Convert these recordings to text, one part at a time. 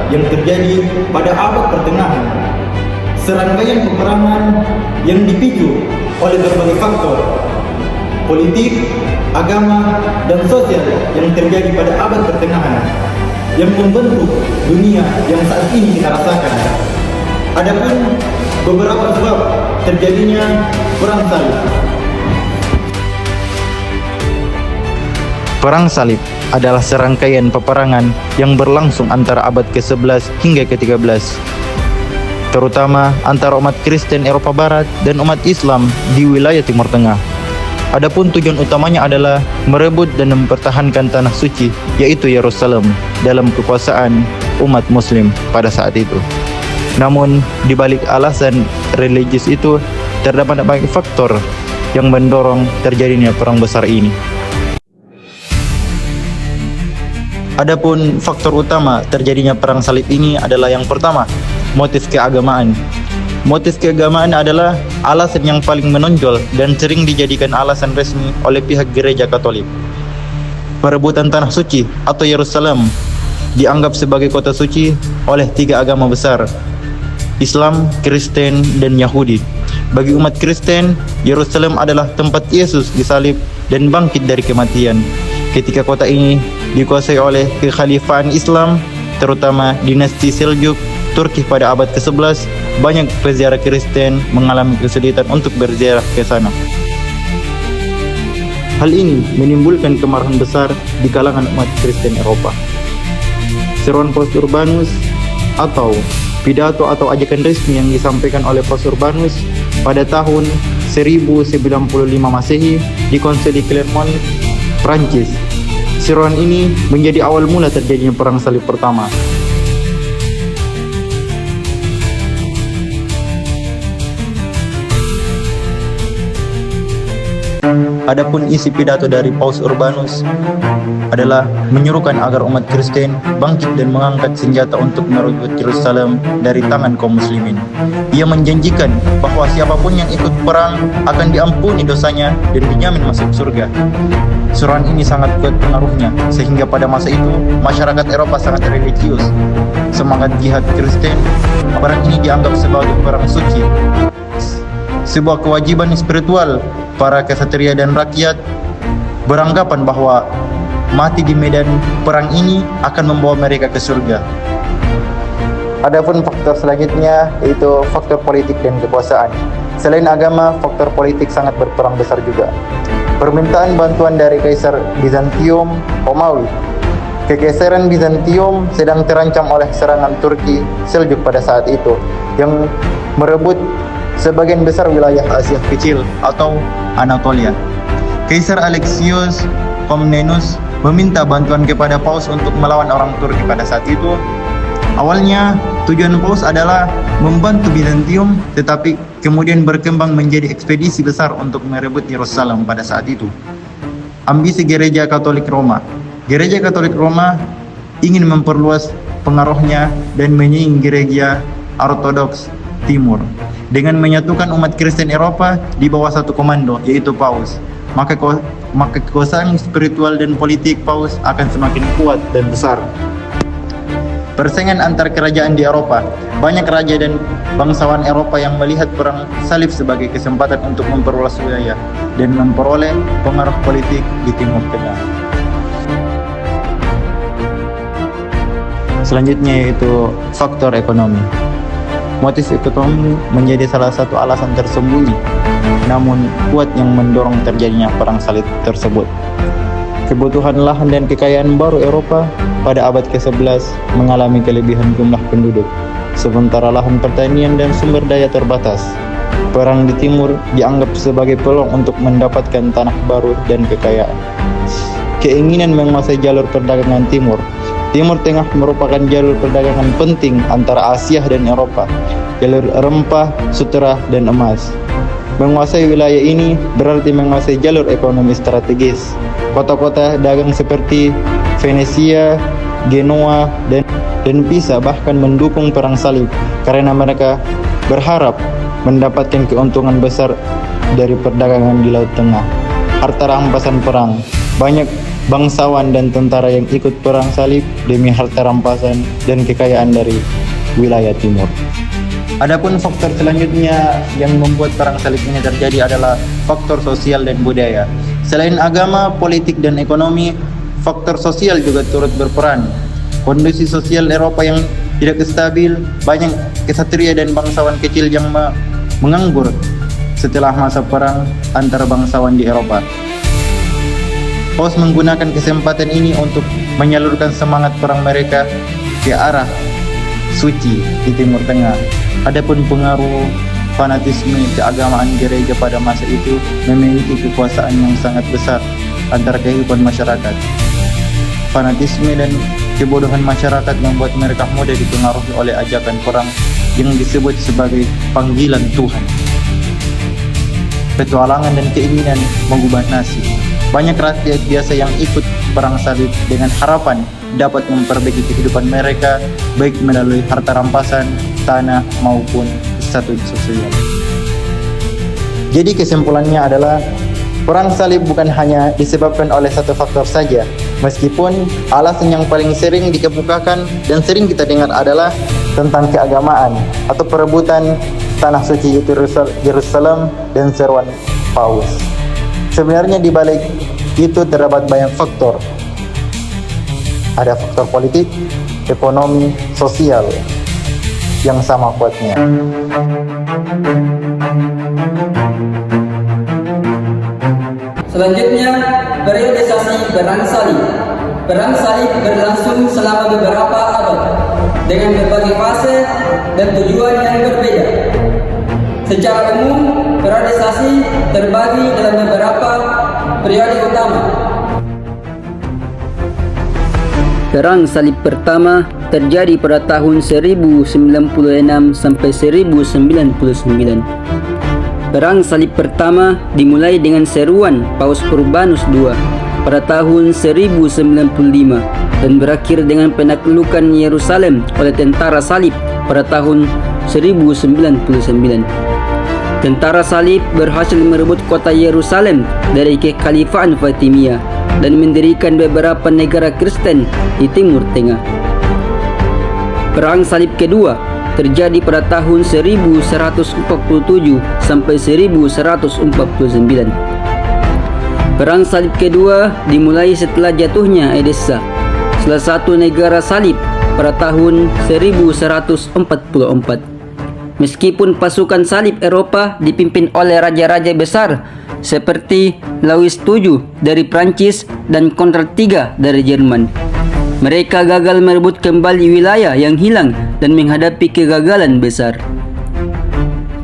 yang terjadi pada abad pertengahan. Serangkaian peperangan yang dipicu oleh berbagai faktor politik, agama, dan sosial yang terjadi pada abad pertengahan yang membentuk dunia yang saat ini kita rasakan. Adapun beberapa sebab terjadinya perang salib. Perang salib adalah serangkaian peperangan yang berlangsung antara abad ke-11 hingga ke-13, terutama antara umat Kristen Eropa Barat dan umat Islam di wilayah Timur Tengah. Adapun tujuan utamanya adalah merebut dan mempertahankan tanah suci, yaitu Yerusalem, dalam kekuasaan umat Muslim pada saat itu. Namun, di balik alasan religius itu, terdapat banyak faktor yang mendorong terjadinya perang besar ini. Adapun faktor utama terjadinya perang salib ini adalah yang pertama, motif keagamaan. Motif keagamaan adalah alasan yang paling menonjol dan sering dijadikan alasan resmi oleh pihak gereja Katolik. Perebutan tanah suci atau Yerusalem dianggap sebagai kota suci oleh tiga agama besar, Islam, Kristen, dan Yahudi. Bagi umat Kristen, Yerusalem adalah tempat Yesus disalib dan bangkit dari kematian. Ketika kota ini dikuasai oleh kekhalifahan Islam, terutama dinasti Seljuk, Turki pada abad ke-11, banyak peziarah Kristen mengalami kesulitan untuk berziarah ke sana. Hal ini menimbulkan kemarahan besar di kalangan umat Kristen Eropa. Seruan Paus Urbanus atau pidato atau ajakan resmi yang disampaikan oleh Paus Urbanus pada tahun 1095 Masehi di Konsili Clermont, Prancis. Seruan ini menjadi awal mula terjadinya perang salib pertama. Adapun isi pidato dari Paus Urbanus adalah menyerukan agar umat Kristen bangkit dan mengangkat senjata untuk merebut Yerusalem dari tangan kaum muslimin. Ia menjanjikan bahwa siapapun yang ikut perang akan diampuni dosanya dan dijamin masuk surga. Seruan ini sangat kuat pengaruhnya sehingga pada masa itu masyarakat Eropa sangat religius. Semangat jihad Kristen, perang ini dianggap sebagai perang suci, sebuah kewajiban spiritual. Para kesatria dan rakyat beranggapan bahwa mati di medan perang ini akan membawa mereka ke surga. Adapun faktor selanjutnya yaitu faktor politik dan kekuasaan. Selain agama, faktor politik sangat berperan besar juga. Permintaan bantuan dari Kaisar Bizantium Romawi. Kekaisaran Bizantium sedang terancam oleh serangan Turki Seljuk pada saat itu yang merebut sebagian besar wilayah Asia Kecil atau Anatolia. Kaisar Alexios Komnenos meminta bantuan kepada Paus untuk melawan orang Turki pada saat itu. Awalnya tujuan Paus adalah membantu Bizantium, tetapi kemudian berkembang menjadi ekspedisi besar untuk merebut Yerusalem pada saat itu. Ambisi Gereja Katolik Roma. Gereja Katolik Roma ingin memperluas pengaruhnya dan menyaingi Gereja Ortodoks Timur dengan menyatukan umat Kristen Eropa di bawah satu komando, yaitu Paus. Maka kekuasaan spiritual dan politik Paus akan semakin kuat dan besar. Persaingan antar kerajaan di Eropa. Banyak raja dan bangsawan Eropa yang melihat perang salib sebagai kesempatan untuk memperluas wilayah dan memperoleh pengaruh politik di Timur Tengah. Selanjutnya yaitu faktor ekonomi. Motif ekonomi menjadi salah satu alasan tersembunyi, namun kuat yang mendorong terjadinya perang salib tersebut. Kebutuhan lahan dan kekayaan baru Eropa pada abad ke-11 mengalami kelebihan jumlah penduduk, sementara lahan pertanian dan sumber daya terbatas. Perang di timur dianggap sebagai peluang untuk mendapatkan tanah baru dan kekayaan. Keinginan menguasai jalur perdagangan timur. Timur Tengah merupakan jalur perdagangan penting antara Asia dan Eropa, jalur rempah, sutera, dan emas. Menguasai wilayah ini berarti menguasai jalur ekonomi strategis. Kota-kota dagang seperti Venesia, Genoa, dan Pisa bahkan mendukung perang salib karena mereka berharap mendapatkan keuntungan besar dari perdagangan di Laut Tengah. Harta rampasan perang. Banyak bangsawan dan tentara yang ikut perang salib demi harta rampasan dan kekayaan dari wilayah timur. Adapun faktor selanjutnya yang membuat perang salib ini terjadi adalah faktor sosial dan budaya. Selain agama, politik, dan ekonomi, faktor sosial juga turut berperan. Kondisi sosial Eropa yang tidak stabil, banyak kesatria dan bangsawan kecil yang menganggur setelah masa perang antara bangsawan di Eropa. Paus menggunakan kesempatan ini untuk menyalurkan semangat perang mereka ke arah suci di Timur Tengah. Adapun pengaruh fanatisme keagamaan gereja pada masa itu memiliki kekuasaan yang sangat besar antara kehidupan masyarakat. Fanatisme dan kebodohan masyarakat membuat mereka mudah dipengaruhi oleh ajakan perang yang disebut sebagai panggilan Tuhan. Petualangan dan keinginan mengubah nasib. Banyak rakyat biasa yang ikut perang salib dengan harapan dapat memperbaiki kehidupan mereka, baik melalui harta rampasan, tanah, maupun status sosial. Jadi kesimpulannya adalah perang salib bukan hanya disebabkan oleh satu faktor saja, meskipun alasan yang paling sering dikemukakan dan sering kita dengar adalah tentang keagamaan atau perebutan tanah suci Yerusalem dan seruan Paus. Sebenarnya di balik itu terdapat banyak faktor. Ada faktor politik, ekonomi, sosial yang sama kuatnya. Selanjutnya, periodisasi perang salib. Perang salib berlangsung selama beberapa abad dengan berbagai fase dan tujuan yang berbeda. Secara umum, periodisasi terbagi dalam beberapa periode utama. Perang salib pertama terjadi pada tahun 1096 sampai 1099. Perang salib pertama dimulai dengan seruan Paus Urbanus II pada tahun 1095 dan berakhir dengan penaklukan Yerusalem oleh tentara salib pada tahun 1099. Tentara salib berhasil merebut kota Yerusalem dari Kekhalifahan Fatimiyah dan mendirikan beberapa negara Kristen di Timur Tengah. Perang salib kedua terjadi pada tahun 1147 sampai 1149. Perang salib kedua dimulai setelah jatuhnya Edessa, salah satu negara salib, pada tahun 1144. Meskipun pasukan salib Eropa dipimpin oleh raja-raja besar seperti Louis VII dari Prancis dan Konrad III dari Jerman, mereka gagal merebut kembali wilayah yang hilang dan menghadapi kegagalan besar.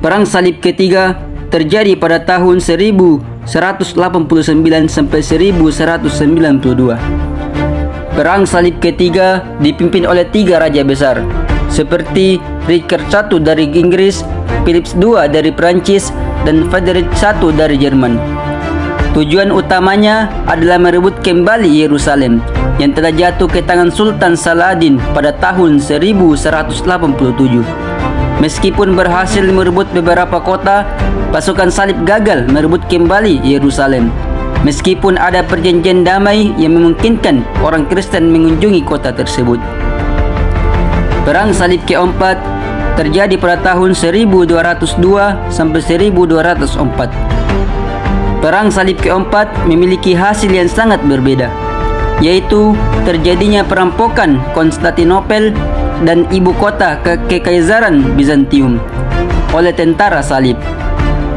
Perang salib ketiga terjadi pada tahun 1189 sampai 1192. Perang salib ketiga dipimpin oleh 3 raja besar seperti Richard I dari Inggris, Philip II dari Prancis, dan Frederick I dari Jerman. Tujuan utamanya adalah merebut kembali Yerusalem yang telah jatuh ke tangan Sultan Saladin pada tahun 1187. Meskipun berhasil merebut beberapa kota, pasukan salib gagal merebut kembali Yerusalem. Meskipun ada perjanjian damai yang memungkinkan orang Kristen mengunjungi kota tersebut. Perang salib keempat terjadi pada tahun 1202 sampai 1204. Perang salib keempat memiliki hasil yang sangat berbeda, yaitu terjadinya perampokan Konstantinopel dan ibu kota Kekaisaran Bizantium oleh tentara salib.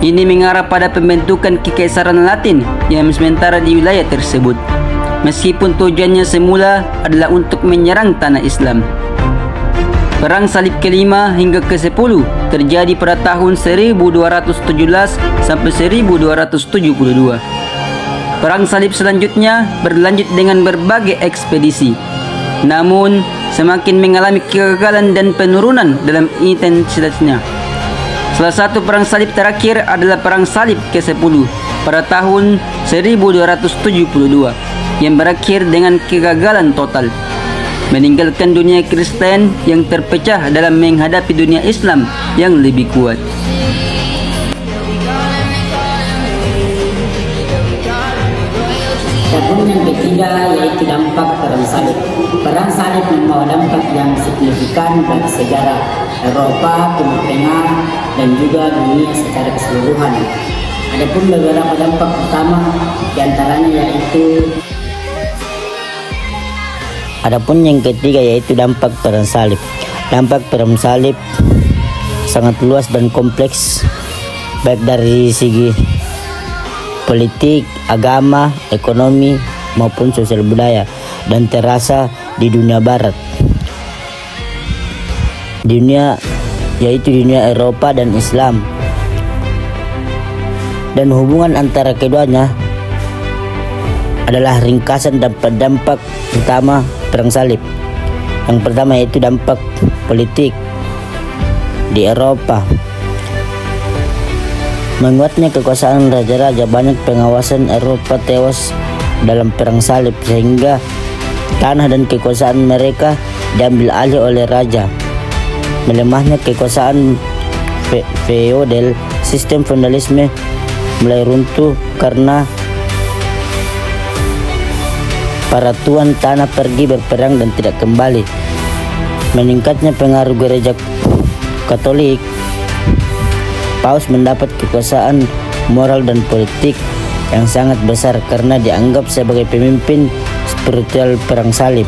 Ini mengarah pada pembentukan Kekaisaran Latin yang sementara di wilayah tersebut, meskipun tujuannya semula adalah untuk menyerang tanah Islam. Perang salib kelima hingga ke-10 terjadi pada tahun 1217 sampai 1272. Perang salib selanjutnya berlanjut dengan berbagai ekspedisi, namun semakin mengalami kegagalan dan penurunan dalam intensitasnya. Salah satu perang salib terakhir adalah perang salib ke-10 pada tahun 1272 yang berakhir dengan kegagalan total, meninggalkan dunia Kristen yang terpecah dalam menghadapi dunia Islam yang lebih kuat. Tabungan ketiga ketiga yaitu dampak perang salib. Perang salib membawa dampak yang signifikan bagi sejarah Eropa, Timur Tengah, dan juga dunia secara keseluruhan. Adapun beberapa dampak utama diantaranya yaitu Adapun yang ketiga yaitu dampak perang salib. Dampak perang salib sangat luas dan kompleks, baik dari segi politik, agama, ekonomi, maupun sosial budaya, dan terasa di dunia barat. Yaitu dunia Eropa dan Islam. Dan hubungan antara keduanya adalah ringkasan dampak utama perang salib. Yang pertama yaitu dampak politik di Eropa. Menguatnya kekuasaan raja-raja, banyak pengawasan Eropa tewas dalam perang salib sehingga tanah dan kekuasaan mereka diambil alih oleh raja. Melemahnya kekuasaan feodal, sistem feudalisme mulai runtuh karena para tuan tanah pergi berperang dan tidak kembali. Meningkatnya pengaruh gereja Katolik, Paus mendapat kekuasaan moral dan politik yang sangat besar karena dianggap sebagai pemimpin spiritual perang salib.